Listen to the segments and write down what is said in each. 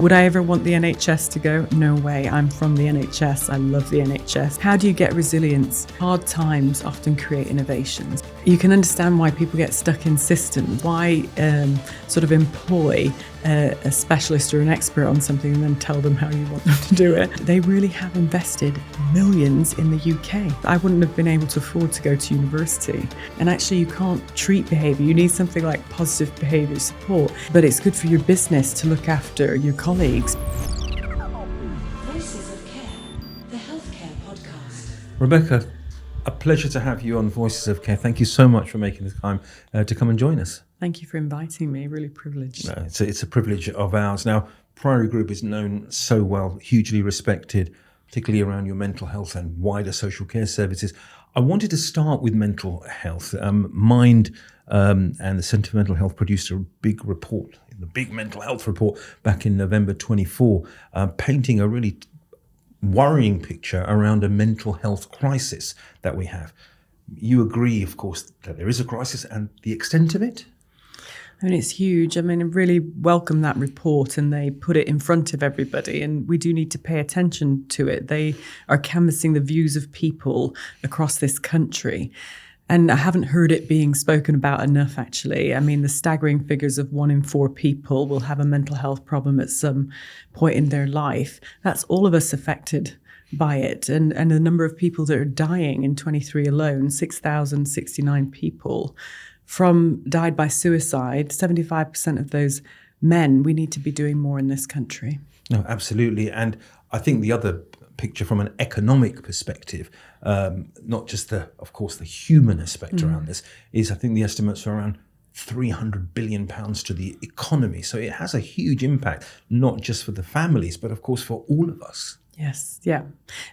Would I ever want the NHS to go? No way. I'm from the NHS. I love the NHS. How do you get resilience? Hard times often create innovations. You can understand why people get stuck in systems, why sort of employ a specialist or an expert on something and then tell them how you want them to do it. They really have invested millions in the UK. I wouldn't have been able to afford to go to university. And actually you can't treat behaviour. You need something like positive behaviour support, but it's good for your business to look after your colleagues. Voices of Care, the healthcare podcast. Rebekah, a pleasure to have you on Voices of Care. Thank you so much for making the time to come and join us. Thank you for inviting me. Really privileged. No, it's a privilege of ours. Now, Priory Group is known so well, hugely respected, particularly around your mental health and wider social care services. I wanted to start with mental health. Mind and the Centre for Mental Health produced a big report, the big mental health report back in November 24, painting a really worrying picture around a mental health crisis that we have. You agree, of course, that there is a crisis and the extent of it? I mean, it's huge. I mean, I really welcome that report and they put it in front of everybody and we do need to pay attention to it. They are canvassing the views of people across this country. And I haven't heard it being spoken about enough, actually. I mean, the staggering figures of 1 in 4 people will have a mental health problem at some point in their life. That's all of us affected by it. And the number of people that are dying in 23 alone, 6,069 people died by suicide, 75% of those men. We need to be doing more in this country. No, absolutely. And I think the other picture from an economic perspective, not just the human aspect around this, is I think the estimates are around £300 billion to the economy. So it has a huge impact, not just for the families, but of course for all of us. Yes, yeah.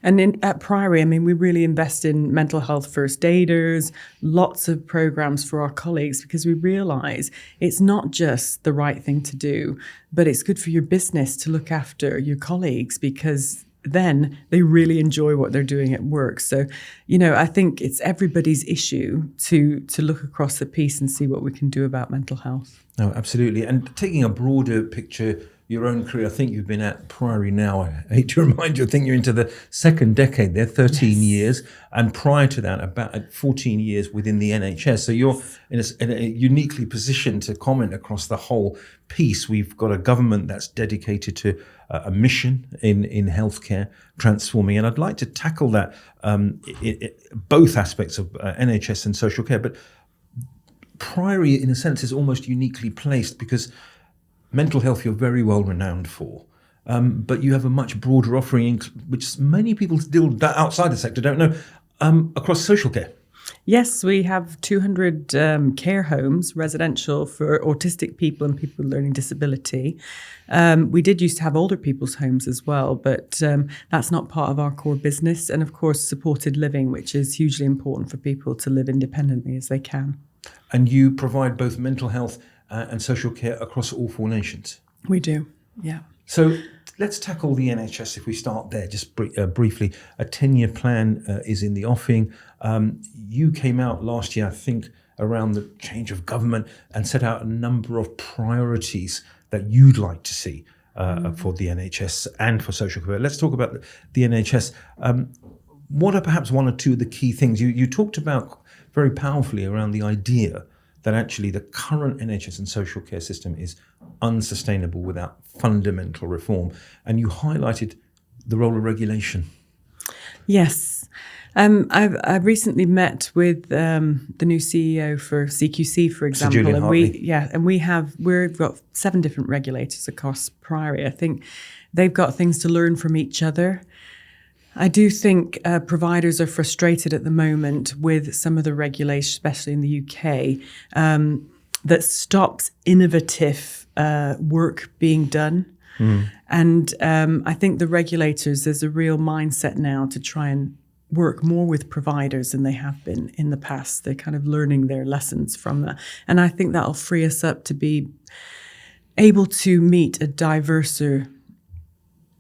And at Priory, I mean, we really invest in mental health first aiders, lots of programs for our colleagues, because we realise it's not just the right thing to do, but it's good for your business to look after your colleagues because then they really enjoy what they're doing at work. So, I think it's everybody's issue to look across the piece and see what we can do about mental health. No, absolutely. And taking a broader picture, your own career, I think you've been at Priory now, I hate to remind you, I think you're into the second decade there, 13 years. And prior to that, about 14 years within the NHS. So you're in a uniquely positioned to comment across the whole piece. We've got a government that's dedicated to a mission in healthcare, transforming. And I'd like to tackle that, both aspects of NHS and social care. But Priory, in a sense, is almost uniquely placed because mental health you're very well renowned for, but you have a much broader offering, which many people still outside the sector don't know, across social care. Yes, we have 200 care homes, residential for autistic people and people with learning disability. We did used to have older people's homes as well, but that's not part of our core business. And of course, supported living, which is hugely important for people to live independently as they can. And you provide both mental health and social care across all 4 nations. We do, yeah. So let's tackle the NHS if we start there, just briefly. A 10-year plan is in the offing. You came out last year, I think, around the change of government and set out a number of priorities that you'd like to see for the NHS and for social care. Let's talk about the NHS. What are perhaps one or two of the key things? You talked about very powerfully around the idea that actually the current NHS and social care system is unsustainable without fundamental reform. And you highlighted the role of regulation. Yes. I've recently met with the new CEO for CQC, for example, and we've got 7 different regulators across Priory. I think they've got things to learn from each other. I do think providers are frustrated at the moment with some of the regulation, especially in the UK, that stops innovative work being done. And I think the regulators, there's a real mindset now to try and work more with providers than they have been in the past. They're kind of learning their lessons from that. And I think that'll free us up to be able to meet a diverser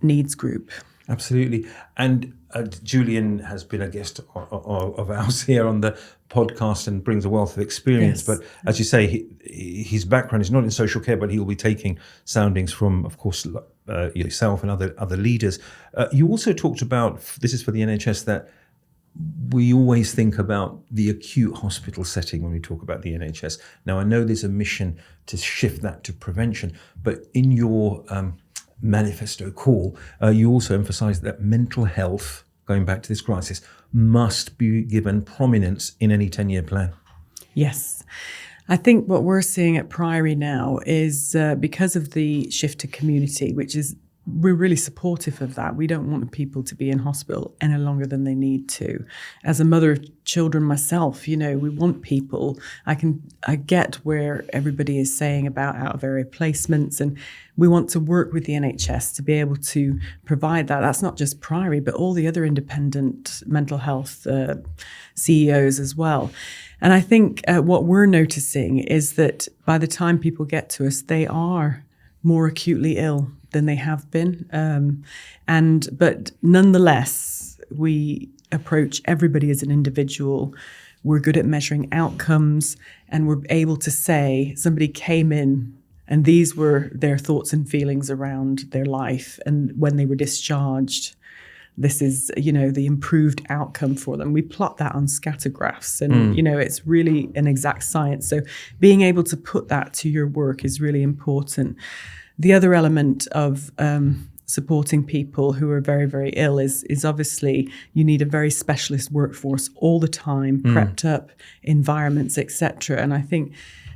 needs group. Absolutely. And Julian has been a guest of ours here on the podcast and brings a wealth of experience. Yes. But as you say, his background is not in social care, but he will be taking soundings from, of course, yourself and other leaders. You also talked about, this is for the NHS, that we always think about the acute hospital setting when we talk about the NHS. Now, I know there's a mission to shift that to prevention, but in your manifesto call, you also emphasised that mental health, going back to this crisis, must be given prominence in any 10-year plan. Yes. I think what we're seeing at Priory now is because of the shift to community, we're really supportive of that. We don't want people to be in hospital any longer than they need to. As a mother of children myself, we want people. I get where everybody is saying about out of area placements, and we want to work with the NHS to be able to provide that. That's not just Priory, but all the other independent mental health CEOs as well. And I think what we're noticing is that by the time people get to us, they are more acutely ill than they have been. But nonetheless, we approach everybody as an individual. We're good at measuring outcomes, and we're able to say somebody came in and these were their thoughts and feelings around their life. And when they were discharged, this is, the improved outcome for them. We plot that on scatter graphs and, it's really an exact science. So being able to put that to your work is really important. The other element of supporting people who are very, very ill is obviously you need a very specialist workforce all the time, prepped up environments, etc. And I think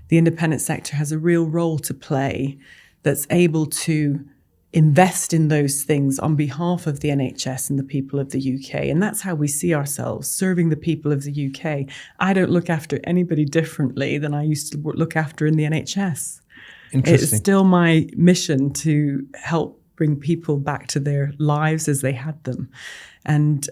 the independent sector has a real role to play that's able to invest in those things on behalf of the NHS and the people of the UK. And that's how we see ourselves, serving the people of the UK. I don't look after anybody differently than I used to look after in the NHS. It's still my mission to help bring people back to their lives as they had them. And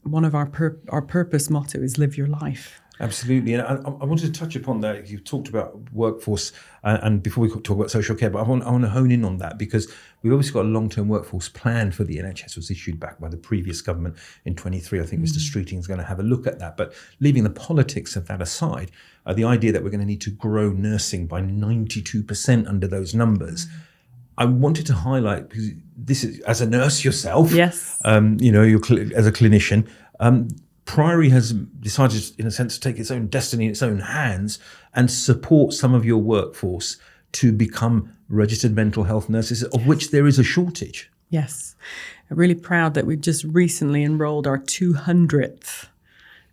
one of our purpose motto is live your life. Absolutely. And I wanted to touch upon that. You talked about workforce and before we talk about social care, but I want to hone in on that because we've obviously got a long-term workforce plan for the NHS. It was issued back by the previous government in 23. I think Mr. Streeting is going to have a look at that. But leaving the politics of that aside, the idea that we're going to need to grow nursing by 92% under those numbers, I wanted to highlight, because this is, as a nurse yourself, yes, you're as a clinician, Priory has decided, in a sense, to take its own destiny in its own hands and support some of your workforce to become registered mental health nurses, of which there is a shortage. Yes. I'm really proud that we've just recently enrolled our 200th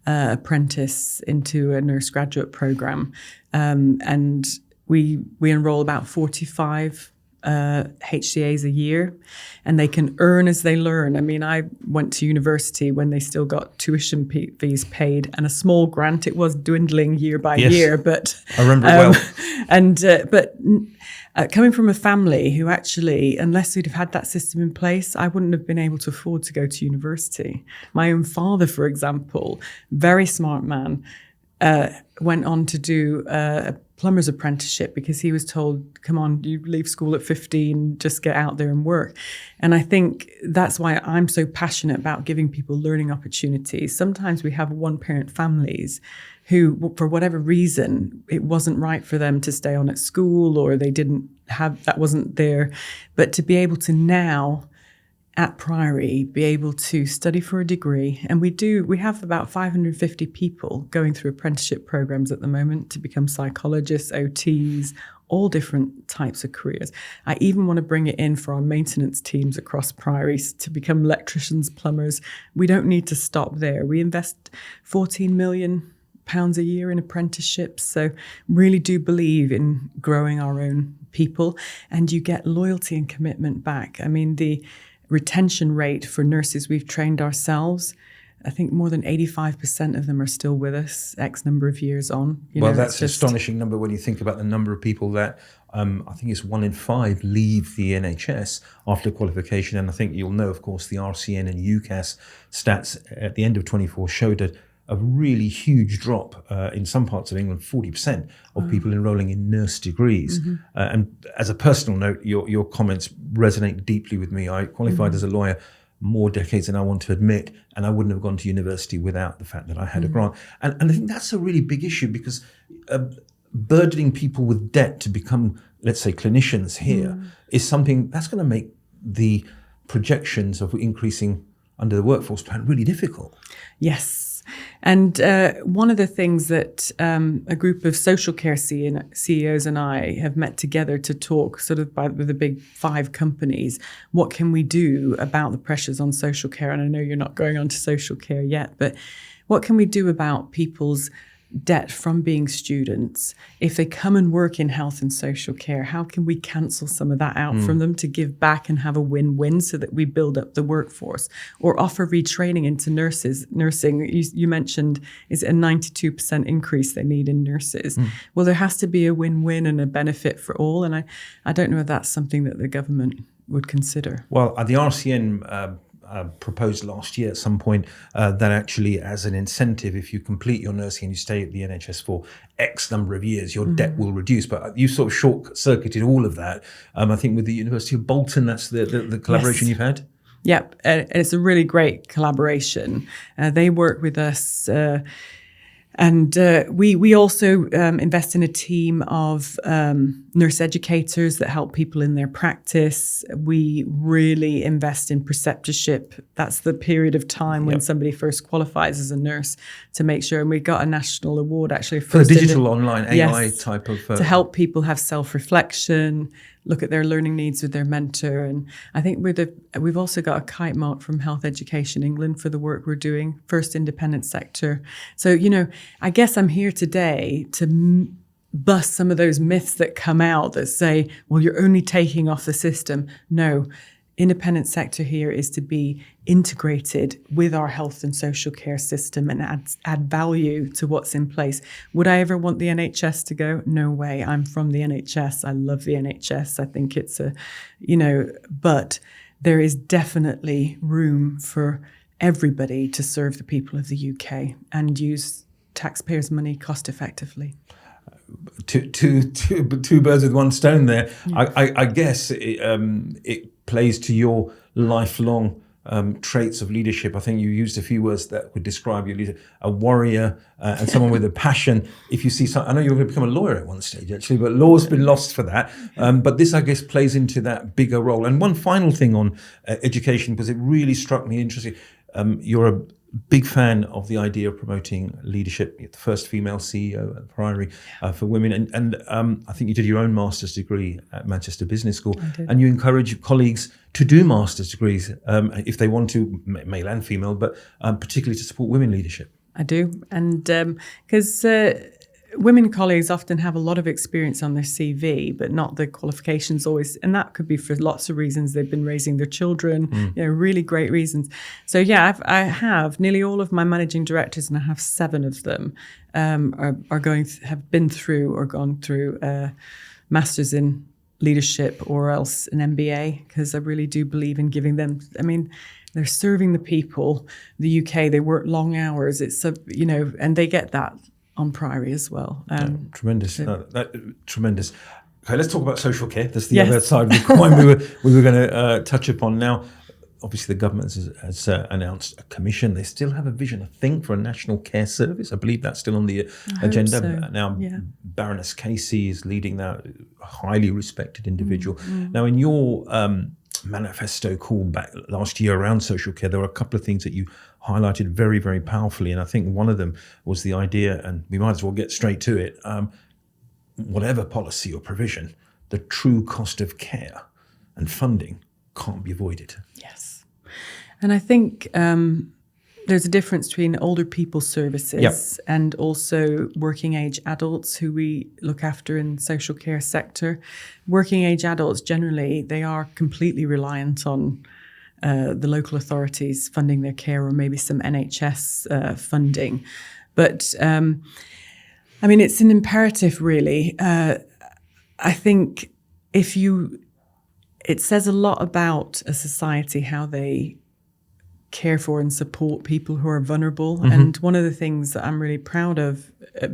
apprentice into a nurse graduate program. And we enroll about 45 HCAs a year, and they can earn as they learn. I mean, I went to university when they still got tuition fees paid and a small grant. It was dwindling year by year, but I remember it well. Coming from a family who actually, unless we'd have had that system in place, I wouldn't have been able to afford to go to university. My own father, for example, very smart man, went on to do a plumber's apprenticeship because he was told, come on, you leave school at 15, just get out there and work. And I think that's why I'm so passionate about giving people learning opportunities. Sometimes we have one-parent families who, for whatever reason, it wasn't right for them to stay on at school, or they didn't have, that wasn't there. But to be able to now at Priory be able to study for a degree, and we have about 550 people going through apprenticeship programs at the moment to become psychologists, OTs, all different types of careers. I even want to bring it in for our maintenance teams across Priory to become electricians, plumbers. We don't need to stop there. We invest £14 million a year in apprenticeships, so really do believe in growing our own people, and you get loyalty and commitment back. I mean, the retention rate for nurses we've trained ourselves, I think more than 85% of them are still with us X number of years on. That's an astonishing number when you think about the number of people that I think it's 1 in 5 leave the NHS after qualification. And I think you'll know, of course, the RCN and UCAS stats at the end of 24 showed a really huge drop in some parts of England, 40% of people enrolling in nurse degrees. And as a personal note, your comments resonate deeply with me. I qualified as a lawyer more decades than I want to admit, and I wouldn't have gone to university without the fact that I had a grant. And I think that's a really big issue, because burdening people with debt to become, let's say, clinicians here is something that's going to make the projections of increasing under the workforce plan really difficult. Yes. And one of the things that a group of social care CEOs and I have met together to talk sort of with the big 5 companies, what can we do about the pressures on social care? And I know you're not going on to social care yet, but what can we do about people's debt from being students? If they come and work in health and social care, how can we cancel some of that out from them to give back and have a win-win so that we build up the workforce? Or offer retraining into nursing. You mentioned, is it a 92% increase they need in nurses? Well, there has to be a win-win and a benefit for all. And I don't know if that's something that the government would consider. Well, the RCN proposed last year at some point that actually, as an incentive, if you complete your nursing and you stay at the NHS for X number of years, your debt will reduce. But you sort of short-circuited all of that. I think with the University of Bolton, that's the collaboration you've had. Yep, it's a really great collaboration. They work with us. And we also invest in a team of nurse educators that help people in their practice. We really invest in preceptorship. That's the period of time when somebody first qualifies as a nurse, to make sure. And we got a national award actually for the digital online AI type of to help people have self-reflection, look at their learning needs with their mentor. And I think we've also got a kite mark from Health Education England for the work we're doing, first independent sector. So, I guess I'm here today to bust some of those myths that come out that say, well, you're only taking off the system. No, independent sector here is to be integrated with our health and social care system and add value to what's in place. Would I ever want the NHS to go? No way. I'm from the NHS. I love the NHS. I think it's but there is definitely room for everybody to serve the people of the UK and use taxpayers' money cost effectively. Two birds with one stone there. Yeah. I guess it plays to your lifelong traits of leadership. I think you used a few words that would describe your leader: a warrior and someone with a passion. If you see I know you're going to become a lawyer at one stage, actually, but law's been lost for that. But this, I guess, plays into that bigger role. And one final thing on education, because it really struck me interesting. You're a big fan of the idea of promoting leadership. You're the first female CEO at Priory for women. And I think you did your own master's degree at Manchester Business School. And you encourage colleagues to do master's degrees if they want to, male and female, but particularly to support women leadership. I do. And because women colleagues often have a lot of experience on their CV, but not the qualifications always. And that could be for lots of reasons. They've been raising their children, really great reasons. So I have nearly all of my managing directors, and I have 7 of them, have been through or gone through masters in leadership or else an MBA, because I really do believe in giving them. They're serving the people. The UK, they work long hours. It's and they get that on Priory as well. Tremendous. Tremendous. Okay, let's talk about social care. That's the other side of the coin we were going to touch upon. Now, obviously, the government has announced a commission. They still have a vision, I think, for a national care service. I believe that's still on the agenda. So. Now, Baroness Casey is leading that, a highly respected individual. Now, in your manifesto call back last year around social care, there were a couple of things that you highlighted very, very powerfully. And I think one of them was the idea, and we might as well get straight to it, whatever policy or provision, the true cost of care and funding can't be avoided. Yes. And I think there's a difference between older people's services and also working age adults who we look after in the social care sector. Working age adults, generally, they are completely reliant on the local authorities funding their care, or maybe some NHS funding. But, it's an imperative, really. I think it says a lot about a society, how they care for and support people who are vulnerable. Mm-hmm. And one of the things that I'm really proud of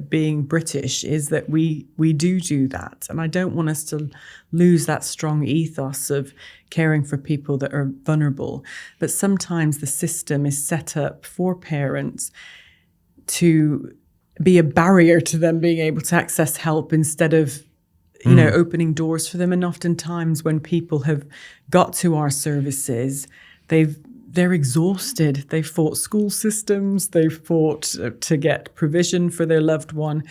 being British is that we do that. And I don't want us to lose that strong ethos of caring for people that are vulnerable. But sometimes the system is set up for parents to be a barrier to them being able to access help instead of opening doors for them. And oftentimes when people have got to our services, they're exhausted. They've fought school systems. They've fought to get provision for their loved one.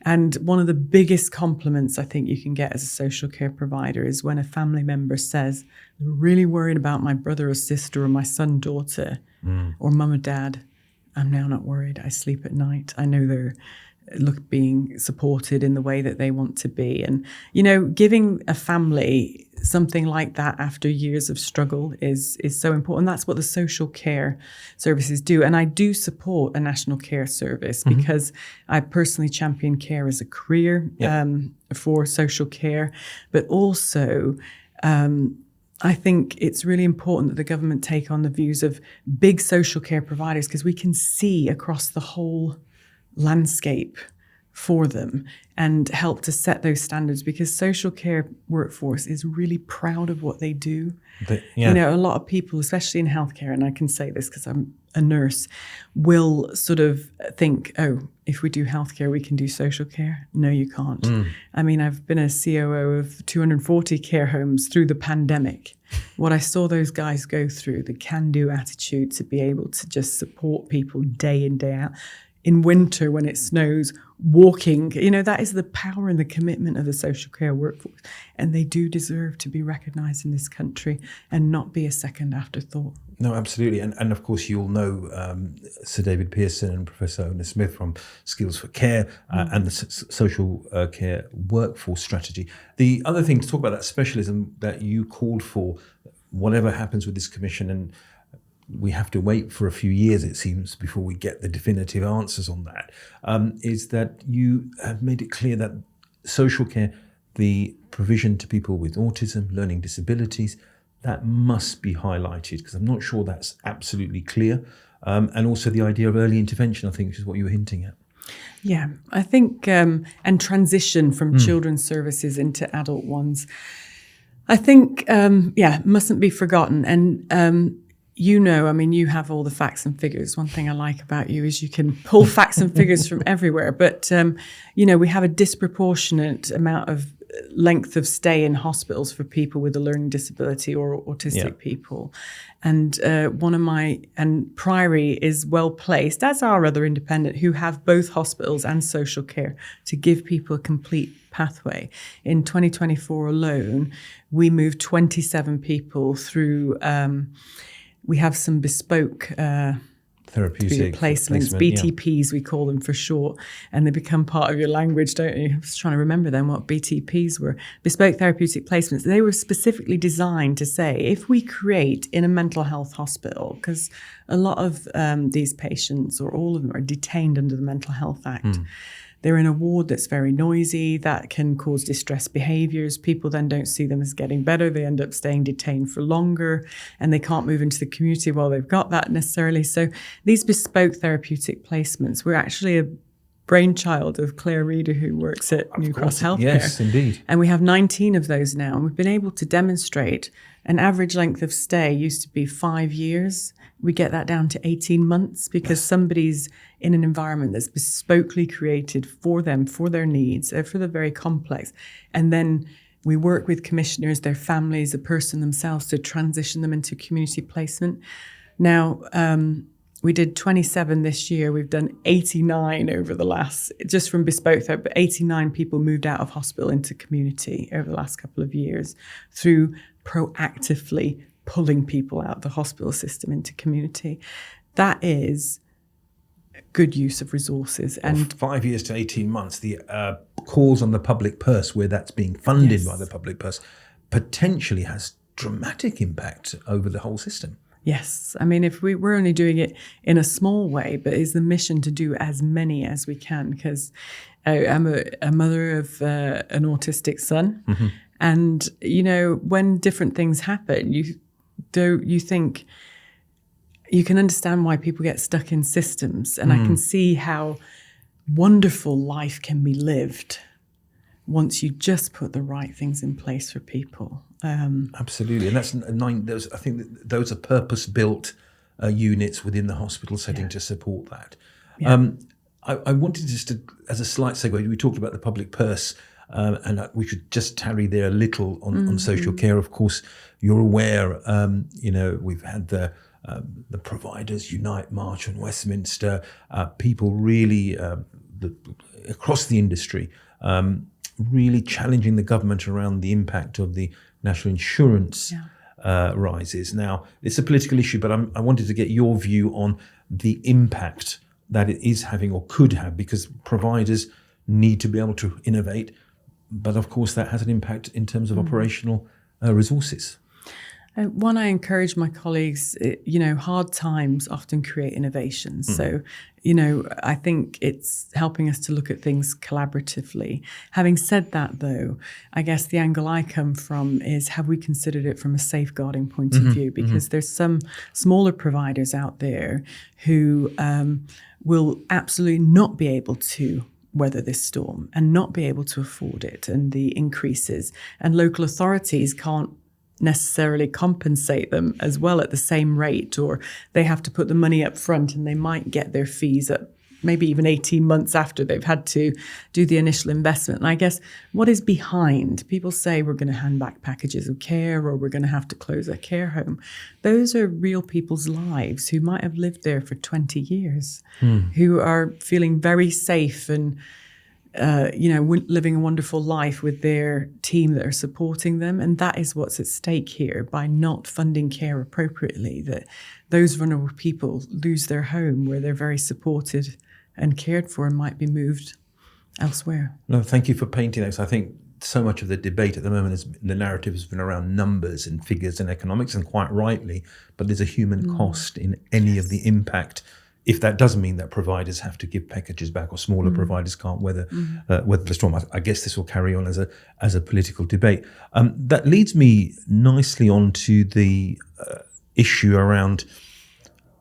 And one of the biggest compliments I think you can get as a social care provider is when a family member says, I'm really worried about my brother or sister or my son, daughter, or mum or dad. I'm now not worried. I sleep at night. I know they're being supported in the way that they want to be. And, giving a family something like that after years of struggle is so important. That's what the social care services do. And I do support a national care service because I personally champion care as a career for social care. But also, I think it's really important that the government take on the views of big social care providers because we can see across the whole landscape for them and help to set those standards because social care workforce is really proud of what they do. A lot of people, especially in healthcare, and I can say this because I'm a nurse, will sort of think, if we do healthcare, we can do social care. No, you can't. I mean, I've been a COO of 240 care homes through the pandemic. What I saw those guys go through, the can-do attitude to be able to just support people day in, day out. In winter when it snows, walking, that is the power and the commitment of the social care workforce. And they do deserve to be recognised in this country and not be a second afterthought. No, absolutely. And of course, you'll know Sir David Pearson and Professor Ona Smith from Skills for Care and the social care workforce strategy. The other thing to talk about that specialism that you called for, whatever happens with this commission, and we have to wait for a few years, it seems, before we get the definitive answers on that, is that you have made it clear that social care, the provision to people with autism, learning disabilities, that must be highlighted because I'm not sure that's absolutely clear. And also the idea of early intervention, I think, which is what you were hinting at. Yeah, I think, and transition from children's services into adult ones, I think, mustn't be forgotten. And, you have all the facts and figures. One thing I like about you is you can pull facts and figures from everywhere. But, we have a disproportionate amount of length of stay in hospitals for people with a learning disability or autistic people. And Priory is well placed, as are other independent who have both hospitals and social care to give people a complete pathway. In 2024 alone, we moved 27 people through we have some bespoke therapeutic placements, BTPs we call them for short, and they become part of your language, don't you? I was trying to remember then what BTPs were. Bespoke therapeutic placements. They were specifically designed to say, if we create in a mental health hospital, because a lot of these patients, or all of them, are detained under the Mental Health Act. They're in a ward that's very noisy, that can cause distress behaviours. People then don't see them as getting better. They end up staying detained for longer and they can't move into the community while they've got that necessarily. So these bespoke therapeutic placements were actually a brainchild of Claire Reeder, who works at New Cross Healthcare. Yes, indeed. And we have 19 of those now. And we've been able to demonstrate an average length of stay used to be 5 years. We get that down to 18 months because somebody's in an environment that's bespokely created for them, for their needs, for the very complex. And then we work with commissioners, their families, the person themselves to transition them into community placement. Now, we did 27 this year. We've done 89 over the last, just from bespoke therapy, but 89 people moved out of hospital into community over the last couple of years through proactively pulling people out of the hospital system into community. That is good use of resources. And 5 years to 18 months, the calls on the public purse, where that's being funded by the public purse, potentially has dramatic impact over the whole system. Yes. I mean, if we're only doing it in a small way, but is the mission to do as many as we can, because I'm a mother of an autistic son. Mm-hmm. And, you know, when different things happen, you think, you can understand why people get stuck in systems. And I can see how wonderful life can be lived once you just put the right things in place for people. Absolutely. And that's I think that those are purpose-built units within the hospital setting to support that. Yeah. I wanted just to, as a slight segue, we talked about the public purse, and we should just tarry there a little on social care. Of course, you're aware, we've had the Providers Unite March in Westminster, people really across the industry really challenging the government around the impact of the national insurance rises. Now, it's a political issue, but I wanted to get your view on the impact that it is having or could have, because providers need to be able to innovate. But of course, that has an impact in terms of operational resources. One, I encourage my colleagues, hard times often create innovations. So, I think it's helping us to look at things collaboratively. Having said that, though, I guess the angle I come from is, have we considered it from a safeguarding point of view? Because there's some smaller providers out there who will absolutely not be able to weather this storm and not be able to afford it and the increases. And local authorities can't necessarily compensate them as well at the same rate, or they have to put the money up front and they might get their fees up maybe even 18 months after they've had to do the initial investment. And I guess what is behind, people say we're going to hand back packages of care or we're going to have to close a care home. Those are real people's lives who might have lived there for 20 years, who are feeling very safe and living a wonderful life with their team that are supporting them. And that is what's at stake here by not funding care appropriately, that those vulnerable people lose their home where they're very supported and cared for and might be moved elsewhere. No, thank you for painting that. I think so much of the debate at the moment is the narrative has been around numbers and figures and economics, and quite rightly, but there's a human cost in any of the impact. If that doesn't mean that providers have to give packages back, or smaller providers can't weather the storm, I guess this will carry on as a political debate. That leads me nicely on to the issue around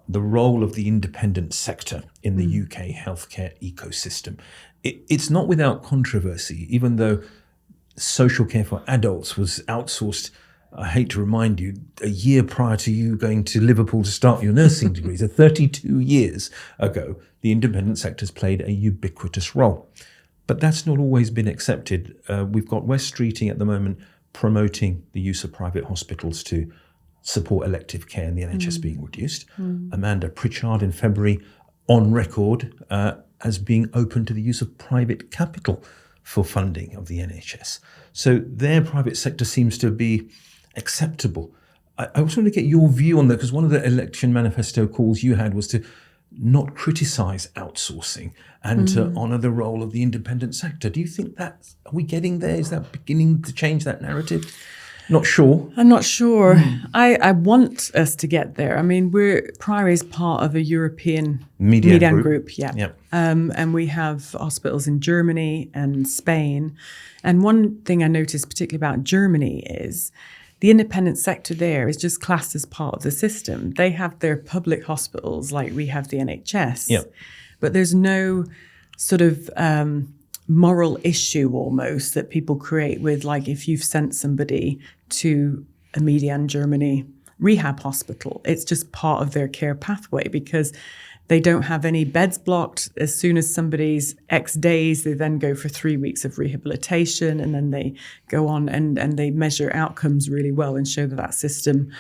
the role of the independent sector in the UK healthcare ecosystem. It's not without controversy, even though social care for adults was outsourced. I hate to remind you, a year prior to you going to Liverpool to start your nursing degree, so 32 years ago, the independent sector's played a ubiquitous role. But that's not always been accepted. We've got West Streeting at the moment promoting the use of private hospitals to support elective care and the NHS being reduced. Amanda Pritchard in February on record as being open to the use of private capital for funding of the NHS. So their private sector seems to be acceptable. I also want to get your view on that, because one of the election manifesto calls you had was to not criticise outsourcing and to honour the role of the independent sector. Do you think are we getting there? Is that beginning to change that narrative? Not sure. I'm not sure. I want us to get there. I mean, Priory is part of a European media group. Yeah. Yep. And we have hospitals in Germany and Spain. And one thing I noticed particularly about Germany is the independent sector there is just classed as part of the system. They have their public hospitals like we have the NHS. Yep. But there's no sort of moral issue almost that people create with, like, if you've sent somebody to a Median Germany rehab hospital, it's just part of their care pathway because they don't have any beds blocked. As soon as somebody's X days, they then go for 3 weeks of rehabilitation, and then they go on and they measure outcomes really well and show that system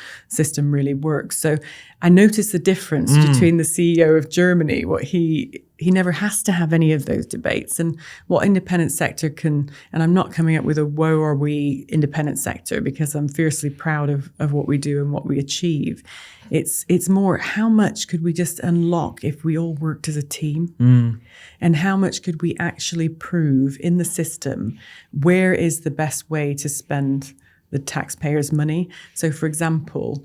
really works. So I noticed the difference between the CEO of Germany, what he never has to have any of those debates, and what independent sector can, and I'm not coming up with a woe are we independent sector because I'm fiercely proud of what we do and what we achieve. It's more, how much could we just unlock if we all worked as a team? And how much could we actually prove in the system where is the best way to spend the taxpayers' money? So, for example,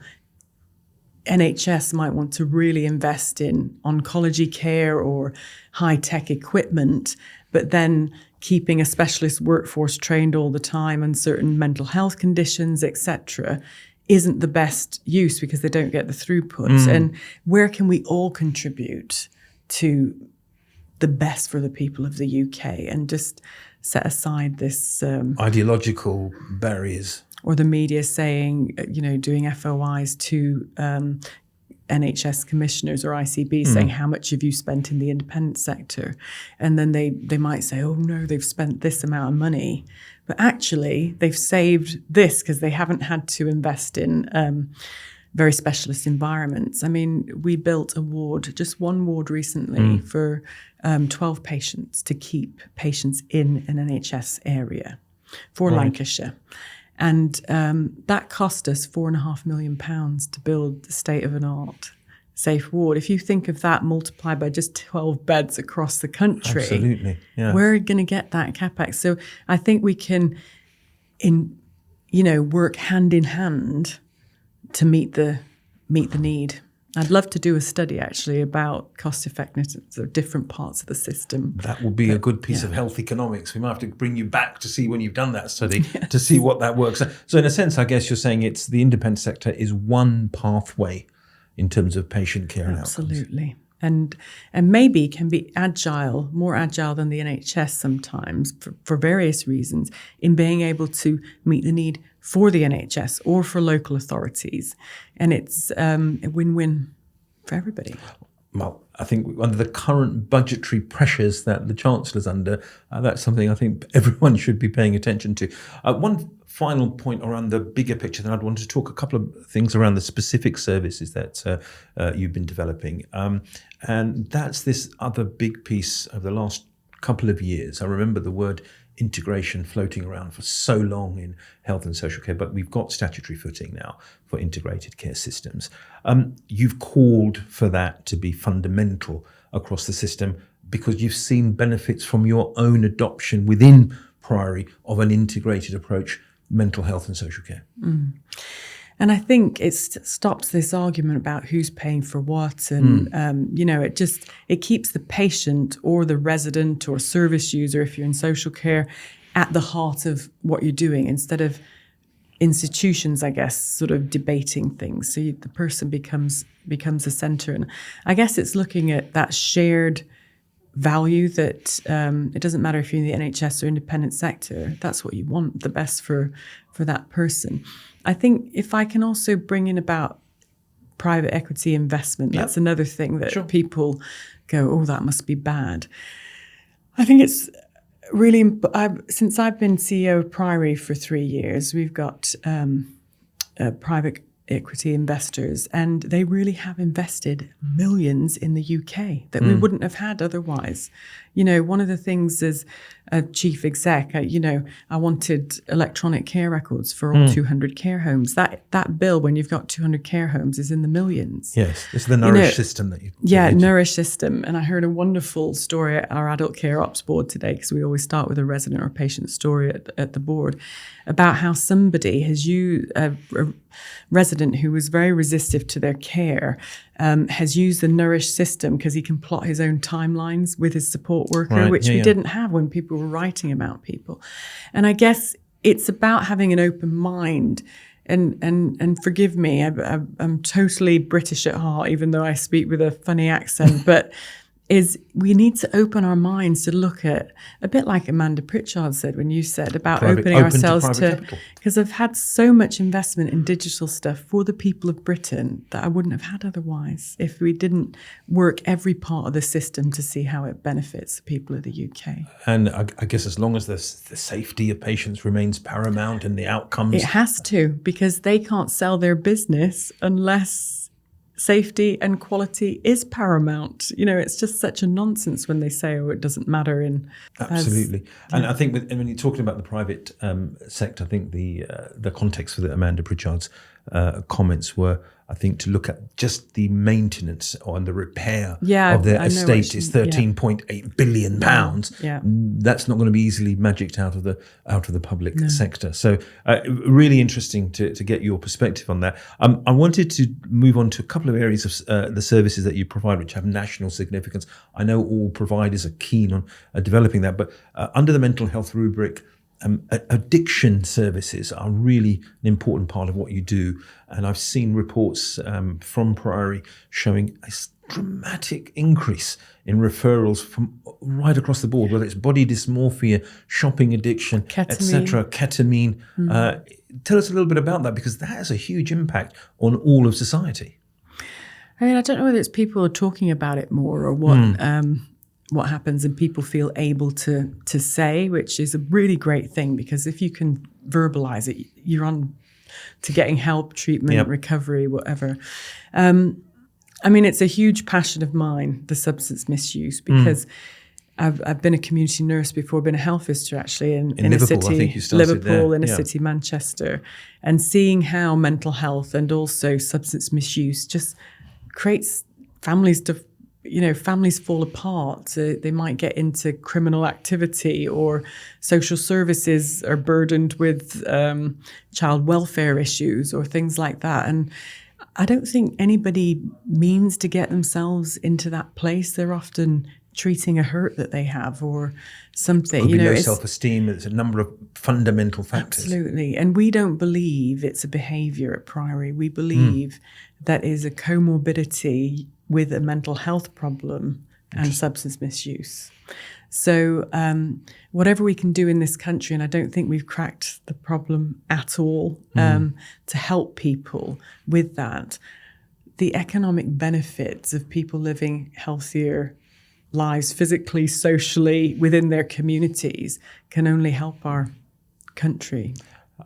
NHS might want to really invest in oncology care or high-tech equipment, but then keeping a specialist workforce trained all the time on certain mental health conditions, etc. isn't the best use because they don't get the throughput. And where can we all contribute to the best for the people of the UK and just set aside this ideological barriers, or the media saying, doing FOIs to NHS commissioners or ICB saying, how much have you spent in the independent sector? And then they might say, oh no, they've spent this amount of money. But actually, they've saved this because they haven't had to invest in very specialist environments. I mean, we built a ward, just one ward recently for 12 patients to keep patients in an NHS area for Lancashire. And that cost us £4.5 million to build the state-of-the-art safe ward. If you think of that multiplied by just 12 beds across the country, absolutely, yeah. We're going to get that capex. So I think we can, work hand in hand to meet the need. I'd love to do a study actually about cost effectiveness of different parts of the system. That will be a good piece of health economics. We might have to bring you back to see when you've done that study to see what that works. So in a sense, I guess you're saying it's the independent sector is one pathway in terms of patient care and outcomes. Absolutely. And maybe can be agile, more agile than the NHS sometimes for various reasons in being able to meet the need for the NHS or for local authorities. And it's a win-win for everybody. Well, I think under the current budgetary pressures that the Chancellor's under, that's something I think everyone should be paying attention to. One final point around the bigger picture, then I'd want to talk a couple of things around the specific services that you've been developing. And that's this other big piece of the last couple of years. I remember the word integration floating around for so long in health and social care, but we've got statutory footing now for integrated care systems. You've called for that to be fundamental across the system because you've seen benefits from your own adoption within Priory of an integrated approach, mental health and social care. And I think it stops this argument about who's paying for what. And, it keeps the patient or the resident or service user, if you're in social care, at the heart of what you're doing instead of institutions, I guess, sort of debating things. So the person becomes the center. And I guess it's looking at that shared value that it doesn't matter if you're in the NHS or independent sector, that's what you want, the best for that person. I think if I can also bring in about private equity investment, that's another thing that people go, oh, that must be bad. I think it's really, since I've been CEO of Priory for 3 years, we've got private equity investors, and they really have invested millions in the UK that we wouldn't have had otherwise. One of the things as a chief exec, I wanted electronic care records for all 200 care homes. That bill, when you've got 200 care homes, is in the millions. Yes, it's the Nourish system that you... Nourish system. And I heard a wonderful story at our adult care ops board today, because we always start with a resident or patient story at the board, about how somebody has used a resident who was very resistive to their care, has used the Nourish system because he can plot his own timelines with his support worker, which we didn't have when people were writing about people. And I guess it's about having an open mind. And forgive me, I'm totally British at heart, even though I speak with a funny accent, but we need to open our minds to look at, a bit like Amanda Pritchard said when you said about opening ourselves to, because I've had so much investment in digital stuff for the people of Britain that I wouldn't have had otherwise if we didn't work every part of the system to see how it benefits the people of the UK. And I guess as long as the safety of patients remains paramount and the outcomes... It has to, because they can't sell their business unless safety and quality is paramount. It's just such a nonsense when they say, oh, it doesn't matter in... Absolutely. And I think when you're talking about the private sector, I think the context for the Amanda Pritchard's comments were, I think, to look at just the maintenance and the repair of their estate is £13.8 billion. That's not going to be easily magicked out of the public sector. So really interesting to get your perspective on that. I wanted to move on to a couple of areas of the services that you provide which have national significance. I know all providers are keen on developing that, but under the mental health rubric, addiction services are really an important part of what you do. And I've seen reports from Priory showing a dramatic increase in referrals from right across the board, whether it's body dysmorphia, shopping addiction, etc., ketamine. Tell us a little bit about that, because that has a huge impact on all of society. I mean, I don't know whether it's people are talking about it more or what happens, and people feel able to say, which is a really great thing, because if you can verbalize it, you're on to getting help, treatment, recovery, whatever. I mean, it's a huge passion of mine, the substance misuse, because I've been a community nurse before, been a health visitor actually in Liverpool, a city, I think you started Liverpool, there. in a city, Manchester, and seeing how mental health and also substance misuse just creates families families fall apart. They might get into criminal activity, or social services are burdened with child welfare issues or things like that. And I don't think anybody means to get themselves into that place. They're often treating a hurt that they have or something. Could be low self-esteem. There's a number of fundamental factors. Absolutely. And we don't believe it's a behaviour at Priory. We believe that is a comorbidity with a mental health problem and substance misuse. So whatever we can do in this country, and I don't think we've cracked the problem at all, to help people with that, the economic benefits of people living healthier lives physically, socially, within their communities can only help our country.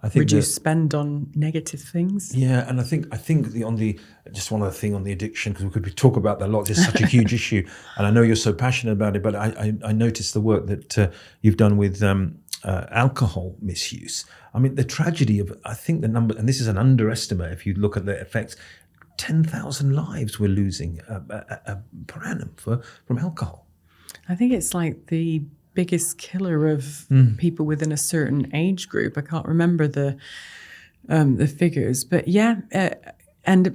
I think reduce spend on negative things. Yeah, and I think just one other thing on the addiction, because we could talk about that a lot. It's such a huge issue, and I know you're so passionate about it. But I noticed the work that you've done with alcohol misuse. I mean, the tragedy of, I think the number, and this is an underestimate if you look at the effects, 10,000 lives we're losing per annum from alcohol. I think it's like the biggest killer of people within a certain age group. I can't remember the figures, but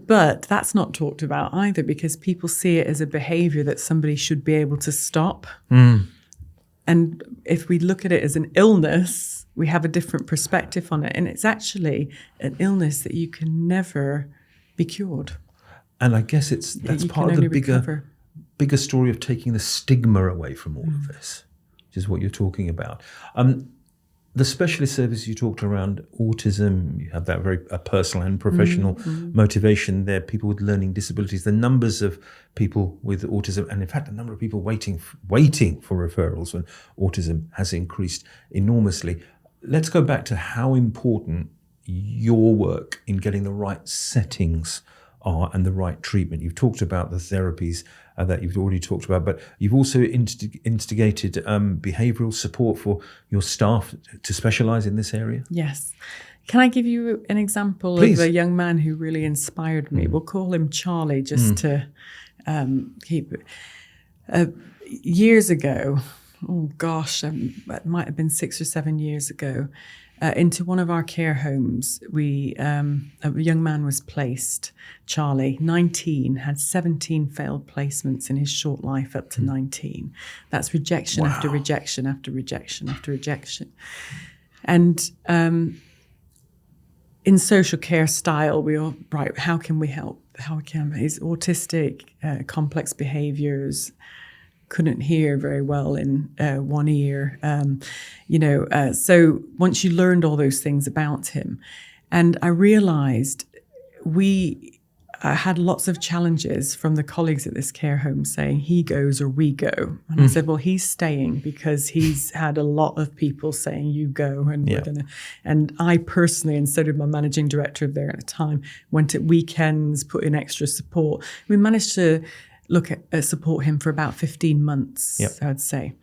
but that's not talked about either, because people see it as a behaviour that somebody should be able to stop. And if we look at it as an illness, we have a different perspective on it, and it's actually an illness that you can never be cured. And I guess that's part of the bigger story of taking the stigma away from all of this, which is what you're talking about. The specialist service you talked around autism, you have that very personal and professional motivation there, people with learning disabilities, the numbers of people with autism, and in fact, the number of people waiting for referrals when autism has increased enormously. Let's go back to how important your work in getting the right settings are and the right treatment. You've talked about the therapies that you've already talked about, but you've also instigated behavioural support for your staff to specialise in this area? Yes. Can I give you an example Please. of a young man who really inspired me? We'll call him Charlie just to keep it. Years ago, it might have been 6 or 7 years ago, into one of our care homes, a young man was placed, Charlie, 19, had 17 failed placements in his short life up to 19. That's rejection after rejection after rejection after rejection. And in social care style, we all, right, how can we help? He's autistic, complex behaviours, couldn't hear very well in one ear, so once you learned all those things about him, and I realised I had lots of challenges from the colleagues at this care home saying he goes or we go, and I said, well, he's staying because he's had a lot of people saying you go, and we're gonna, and I personally, and so did my managing director there at the time, went at weekends, put in extra support. We managed to support him for about 15 months, I'd say.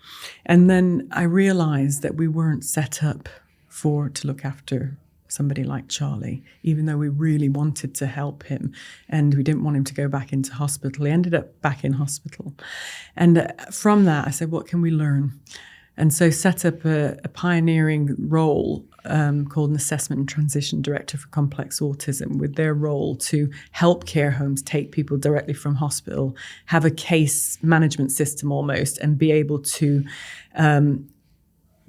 And then I realised that we weren't set up to look after somebody like Charlie, even though we really wanted to help him and we didn't want him to go back into hospital. He ended up back in hospital. And from that, I said, what can we learn? And so set up a pioneering role called an Assessment and Transition Director for Complex Autism, with their role to help care homes take people directly from hospital, have a case management system almost, and be able to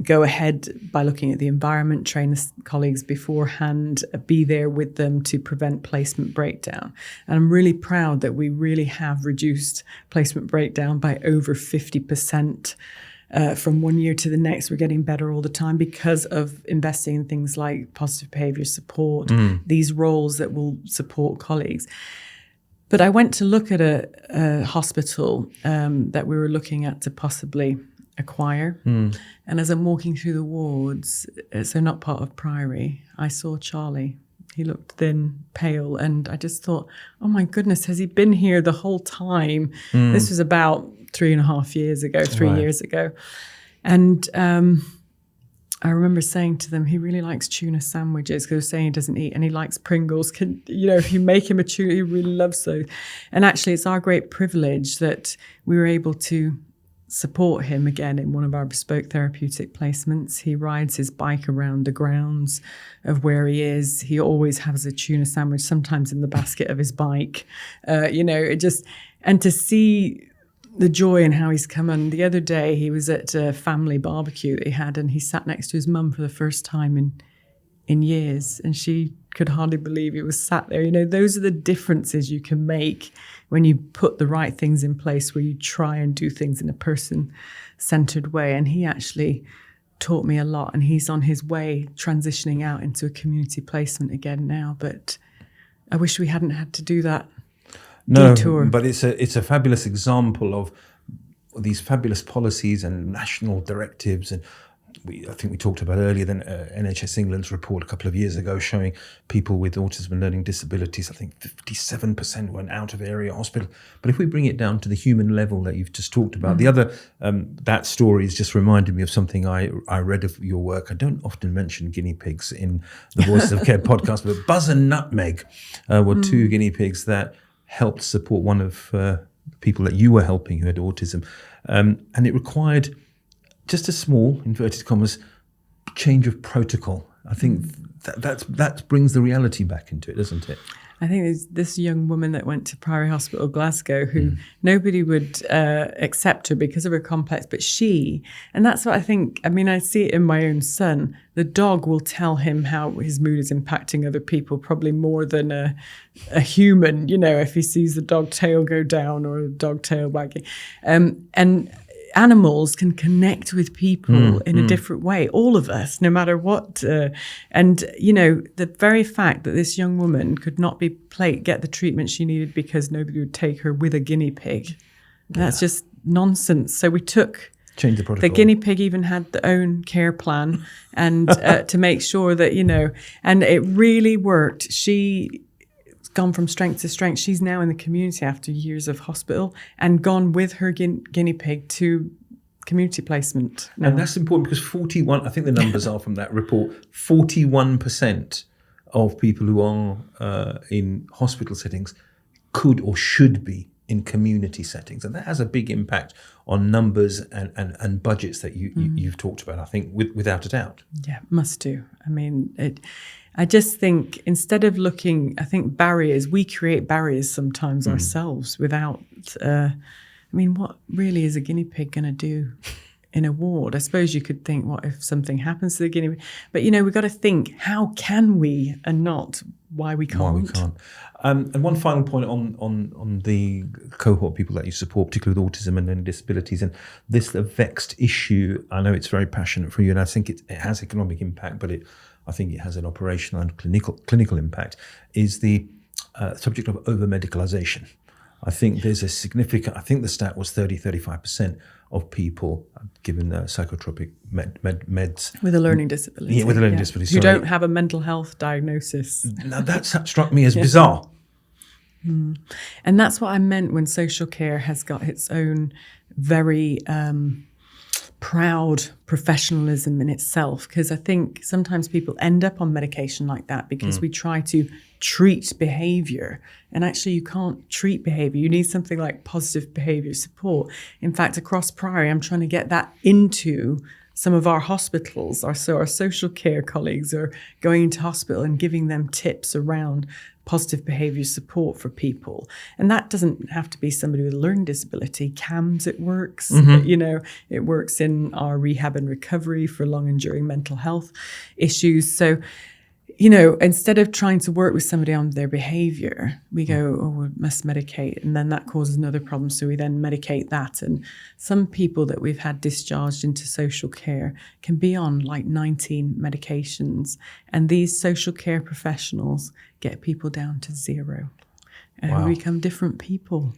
go ahead by looking at the environment, train the colleagues beforehand, be there with them to prevent placement breakdown. And I'm really proud that we really have reduced placement breakdown by over 50%. From one year to the next, we're getting better all the time because of investing in things like positive behaviour support, these roles that will support colleagues. But I went to look at a hospital that we were looking at to possibly acquire. And as I'm walking through the wards, so not part of Priory, I saw Charlie. He looked thin, pale, and I just thought, oh my goodness, has he been here the whole time? This was about 3.5 years ago, 3 years ago. And I remember saying to them, he really likes tuna sandwiches, because they were saying he doesn't eat, and he likes Pringles. If you make him a tuna, he really loves those. And actually, it's our great privilege that we were able to support him again in one of our bespoke therapeutic placements. He rides his bike around the grounds of where he is. He always has a tuna sandwich, sometimes in the basket of his bike. And to see the joy in how he's come on. The other day, he was at a family barbecue that he had, and he sat next to his mum for the first time in years, and she could hardly believe he was sat there. Those are the differences you can make when you put the right things in place, where you try and do things in a person-centered way. And he actually taught me a lot, and he's on his way transitioning out into a community placement again now. But I wish we hadn't had to do that. No, detour. But it's a fabulous example of these fabulous policies and national directives. And I think we talked about earlier than NHS England's report a couple of years ago showing people with autism and learning disabilities, I think 57% went out of area hospital. But if we bring it down to the human level that you've just talked about, the other, that story has just reminded me of something I read of your work. I don't often mention guinea pigs in the Voices of Care podcast, but Buzz and Nutmeg were two guinea pigs that helped support one of the people that you were helping who had autism. And it required just a small, inverted commas, change of protocol. I think that brings the reality back into it, doesn't it? I think there's this young woman that went to Priory Hospital, Glasgow, who nobody would accept her because of her complex, but and that's what I think, I see it in my own son. The dog will tell him how his mood is impacting other people, probably more than a human, if he sees the dog tail go down or a dog tail wagging. And animals can connect with people in a different way, all of us, no matter what. The very fact that this young woman could not get the treatment she needed because nobody would take her with a guinea pig, that's just nonsense. So we change the protocol. The guinea pig even had their own care plan, and to make sure that, and it really worked. She gone from strength to strength. She's now in the community after years of hospital, and gone with her guinea pig to community placement now. And that's important because 41, I think the numbers are from that report, 41% of people who are in hospital settings could or should be in community settings. And that has a big impact on numbers and budgets that you've talked about, I think, without a doubt. Yeah, must do. I just think instead of barriers, we create barriers sometimes ourselves without, what really is a guinea pig going to do in a ward? I suppose you could think, what if something happens to the guinea pig? But, we've got to think, how can we and not why we can't? Why we can't. And one final point on the cohort of people that you support, particularly with autism and learning disabilities, and this vexed issue, I know it's very passionate for you, and I think it has economic impact, but I think it has an operational and clinical impact, is the subject of over-medicalisation. I think there's a significant, I think the stat was 35% of people given psychotropic meds. With a learning disability. Yeah, with a learning disability. Who don't have a mental health diagnosis. Now that struck me as bizarre. And that's what I meant when social care has got its own very proud professionalism in itself, because I think sometimes people end up on medication like that because we try to treat behaviour, and actually you can't treat behaviour. You need something like positive behaviour support. In fact, across Priory, I'm trying to get that into some of our hospitals. Our social care colleagues are going into hospital and giving them tips around positive behaviour support for people. And that doesn't have to be somebody with a learning disability. CAMS, it works. It works in our rehab and recovery for long enduring mental health issues. So, instead of trying to work with somebody on their behaviour, we go, we must medicate. And then that causes another problem. So we then medicate that. And some people that we've had discharged into social care can be on like 19 medications. And these social care professionals get people down to 0 and become different people.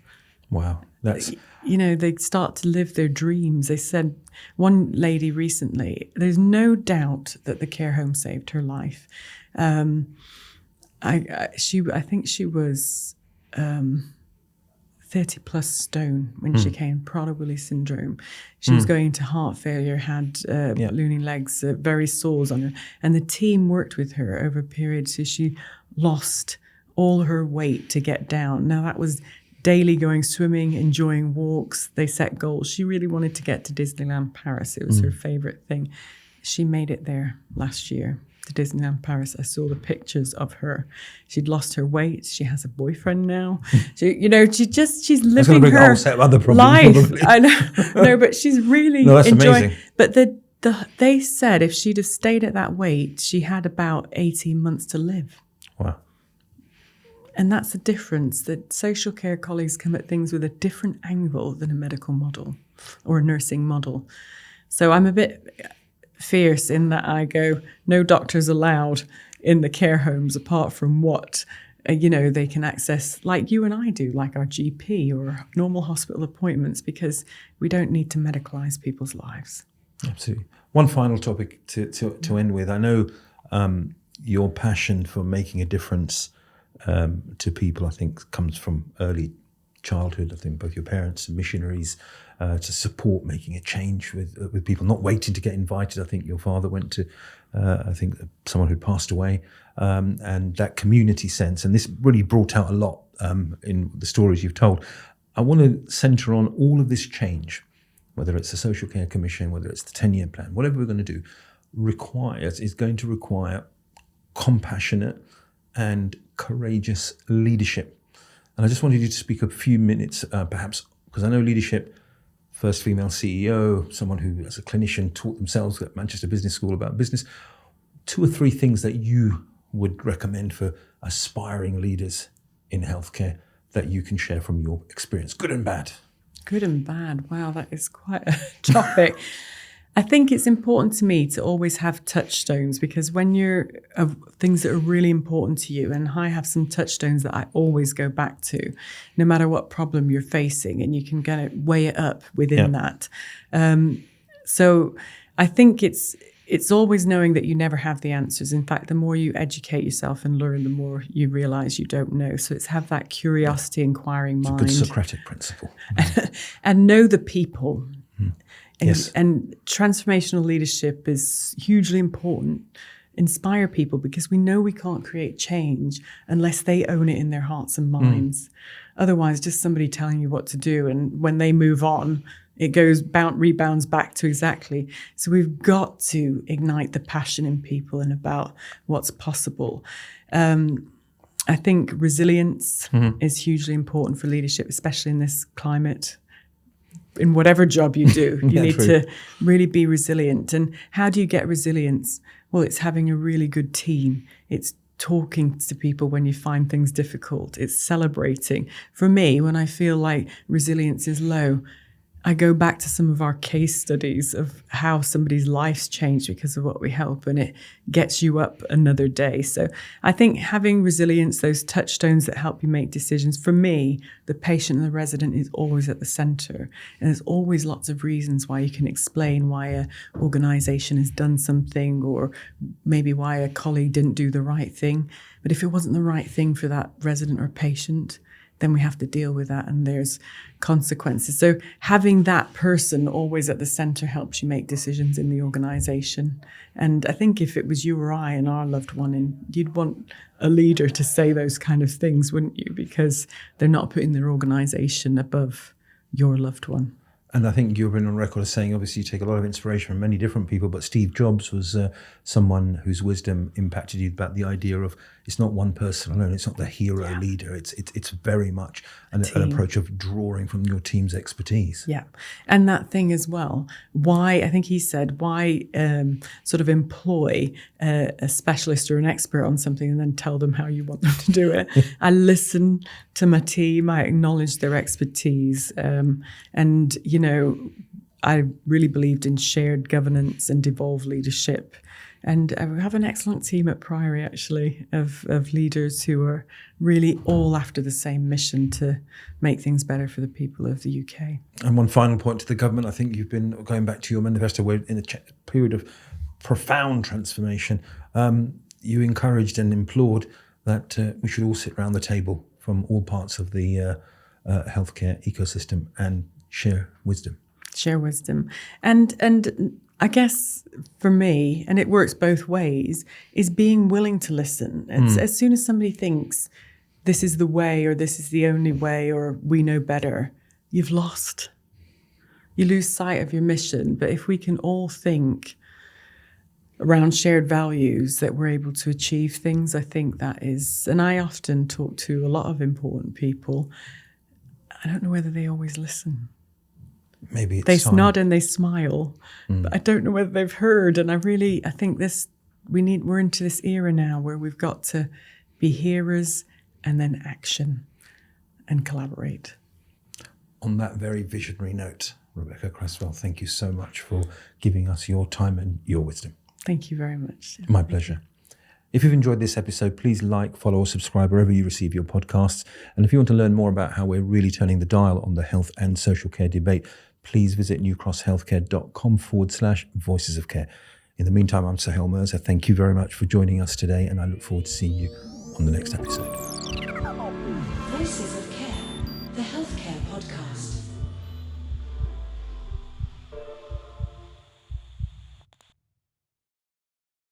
Wow. That's... they start to live their dreams. They said, one lady recently, there's no doubt that the care home saved her life. I think she was 30 plus stone when she came, Prader-Willi syndrome. She was going into heart failure, had ballooning legs, very sores on her. And the team worked with her over a period, so she lost all her weight to get down. Now that was daily going swimming, enjoying walks. They set goals. She really wanted to get to Disneyland Paris. It was her favorite thing. She made it there last year to Disneyland Paris. I saw the pictures of her. She'd lost her weight. She has a boyfriend now. She's living her a whole set of other problems, life. Probably. I know, no, but she's really that's enjoying. Amazing. But they said if she'd have stayed at that weight, she had about 18 months to live. Wow. And that's the difference, that social care colleagues come at things with a different angle than a medical model or a nursing model. So I'm a bit fierce in that I go, no doctors allowed in the care homes apart from what, they can access, like you and I do, like our GP or normal hospital appointments, because we don't need to medicalise people's lives. Absolutely. One final topic to end with. I know your passion for making a difference to people, I think, comes from early childhood. I think both your parents and missionaries to support making a change with people, not waiting to get invited. I think your father went to, someone who passed away, and that community sense. And this really brought out a lot in the stories you've told. I want to centre on all of this change, whether it's the Social Care Commission, whether it's the 10-year plan, whatever we're going to do, is going to require compassionate and courageous leadership. And I just wanted you to speak a few minutes, perhaps, because I know leadership, first female CEO, someone who, as a clinician, taught themselves at Manchester Business School about business. 2 or 3 things that you would recommend for aspiring leaders in healthcare that you can share from your experience, good and bad. Good and bad. Wow, that is quite a topic. I think it's important to me to always have touchstones, because when you're things that are really important to you, and I have some touchstones that I always go back to, no matter what problem you're facing, and you can kind of weigh it up within that. So I think it's always knowing that you never have the answers. In fact, the more you educate yourself and learn, the more you realize you don't know. So it's have that curiosity, inquiring mind. It's a good Socratic principle. And know the people. Yes. And transformational leadership is hugely important. Inspire people, because we know we can't create change unless they own it in their hearts and minds. Otherwise, just somebody telling you what to do, and when they move on, it rebounds back to exactly. So we've got to ignite the passion in people and about what's possible. I think resilience is hugely important for leadership, especially in this climate. In whatever job you do, you need to really be resilient. And how do you get resilience? Well, it's having a really good team. It's talking to people when you find things difficult. It's celebrating. For me, when I feel like resilience is low, I go back to some of our case studies of how somebody's life's changed because of what we help, and it gets you up another day. So I think having resilience, those touchstones that help you make decisions, for me, the patient and the resident is always at the center. And there's always lots of reasons why you can explain why an organization has done something, or maybe why a colleague didn't do the right thing. But if it wasn't the right thing for that resident or patient, then we have to deal with that, and there's consequences. So having that person always at the center helps you make decisions in the organization. And I think if it was you or I and our loved one, and you'd want a leader to say those kind of things, wouldn't you? Because they're not putting their organization above your loved one. And I think you've been on record as saying, obviously, you take a lot of inspiration from many different people, but Steve Jobs was someone whose wisdom impacted you about the idea of it's not one person alone. It's not the hero leader. It's very much an approach of drawing from your team's expertise. Yeah. And that thing as well, why sort of employ a specialist or an expert on something and then tell them how you want them to do it. I listen to my team. I acknowledge their expertise. And, I really believed in shared governance and devolved leadership. And we have an excellent team at Priory, actually, of leaders who are really all after the same mission to make things better for the people of the UK. And one final point to the government, I think you've been going back to your manifesto, we're in a period of profound transformation. You encouraged and implored that we should all sit around the table from all parts of the healthcare ecosystem and share wisdom. Share wisdom. And I guess for me, and it works both ways, is being willing to listen. As soon as somebody thinks this is the way or this is the only way or we know better, you've lost. You lose sight of your mission. But if we can all think around shared values that we're able to achieve things, I think that is, and I often talk to a lot of important people. I don't know whether they always listen. Maybe it's they time. Nod and they smile, but I don't know whether they've heard. And I think we're into this era now where we've got to be hearers and then action and collaborate. On that very visionary note, Rebekah Cresswell, thank you so much for giving us your time and your wisdom. Thank you very much. My pleasure. If you've enjoyed this episode, please like, follow, or subscribe wherever you receive your podcasts. And if you want to learn more about how we're really turning the dial on the health and social care debate, please visit newcrosshealthcare.com/voices of care. In the meantime, I'm Suhail Mirza. Thank you very much for joining us today, and I look forward to seeing you on the next episode. Voices of Care, the Healthcare Podcast.